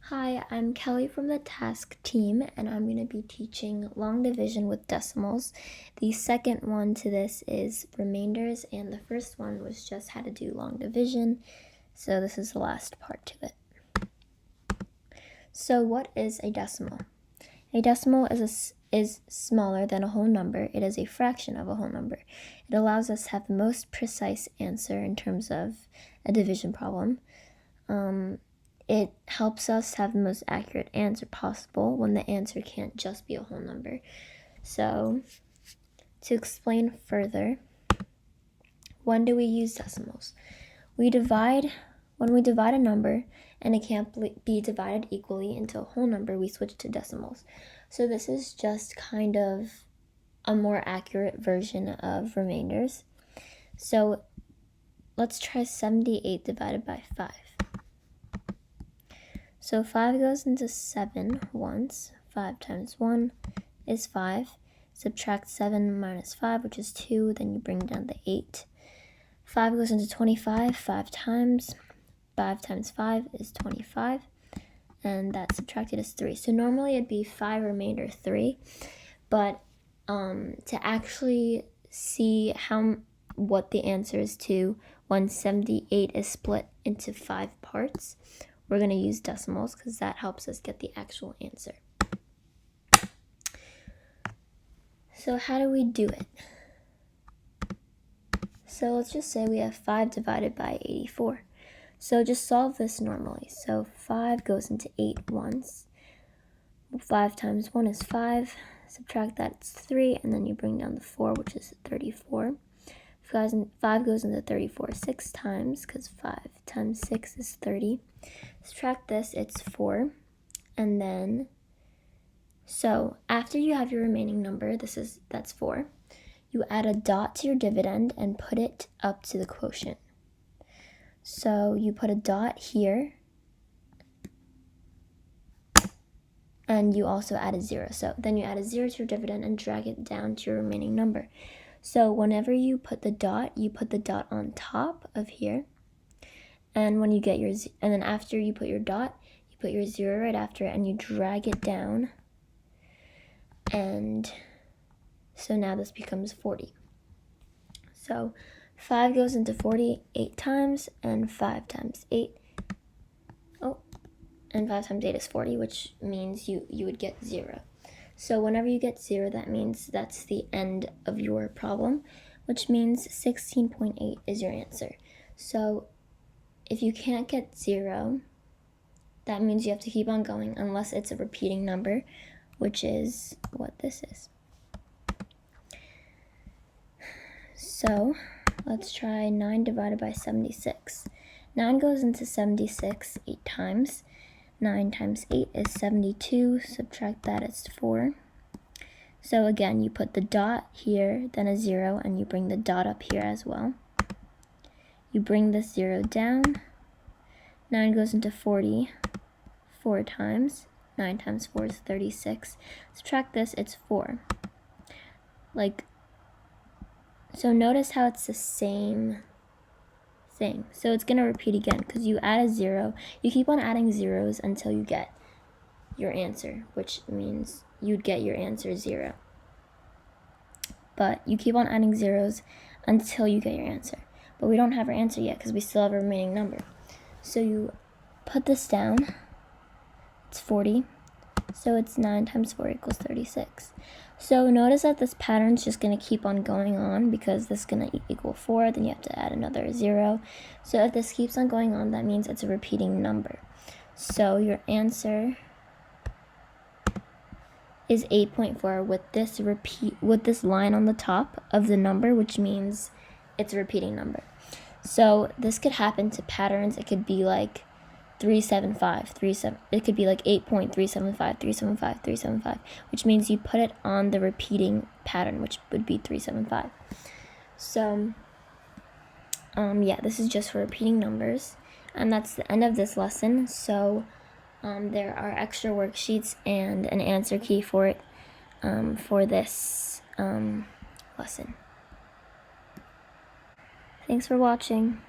Hi, I'm Kelly from the task team, and I'm going to be teaching long division with decimals. The second one to this is remainders, and the first one was just how to do long division, so this is the last part to it. So what is a decimal? A decimal is smaller than a whole number. It is a fraction of a whole number. It allows us to have the most precise answer in terms of a division problem. It helps us have the most accurate answer possible when the answer can't just be a whole number. So, to explain further, when do we use decimals? When we divide a number and it can't be divided equally into a whole number, we switch to decimals. So this is just kind of a more accurate version of remainders. So let's try 78 divided by 5. So 5 goes into 7 once. 5 times 1 is 5. Subtract 7 minus 5, which is 2. Then you bring down the 8. 5 goes into 25 5 times. 5 times 5 is 25. And that subtracted is 3. So normally it'd be 5 remainder 3. But to actually see what the answer is to when 78 is split into 5 parts, we're going to use decimals because that helps us get the actual answer. So how do we do it? So let's just say we have 5 divided by 84. So just solve this normally. So 5 goes into 8 once. 5 times 1 is 5. Subtract that, it's 3, and then you bring down the 4, which is 34. 5 goes into 34 6 times, because 5 times 6 is 30. Subtract this, it's 4. And then, so after you have your remaining number, that's 4, you add a dot to your dividend and put it up to the quotient. So you put a dot here, and you also add a 0. So then you add a 0 to your dividend and drag it down to your remaining number. So whenever you put the dot on top of here. And when you get and then after you put your dot, you put your 0 right after it and you drag it down. And so now this becomes 40. So 5 goes into 40 8 times, and 5 times 8. And 5 times 8 is 40, which means you would get 0. So whenever you get 0, that means that's the end of your problem, which means 16.8 is your answer. So if you can't get 0, that means you have to keep on going unless it's a repeating number, which is what this is. So let's try 9 divided by 76. 9 goes into 76 8 times. 9 times 8 is 72. Subtract that, it's 4. So again, you put the dot here, then a 0, and you bring the dot up here as well. You bring this 0 down. 9 goes into 40 4 times. 9 times 4 is 36. Subtract this, it's 4. So notice how it's the same thing. So it's going to repeat again because you add a 0. You keep on adding zeros until you get your answer, which means you'd get your answer 0. But you keep on adding zeros until you get your answer. But we don't have our answer yet because we still have a remaining number. So you put this down. It's 40. So it's 9 times 4 equals 36. So notice that this pattern's just going to keep on going on because this is going to equal 4. Then you have to add another 0. So if this keeps on going on, that means it's a repeating number. So your answer is 8.4 with this line on the top of the number, which means it's a repeating number. So this could happen to patterns. It could be like 375, it could be like 8.375, 375, 375, which means you put it on the repeating pattern, which would be 375. So, yeah, this is just for repeating numbers, and that's the end of this lesson. So, there are extra worksheets and an answer key for it, for this lesson. Thanks for watching.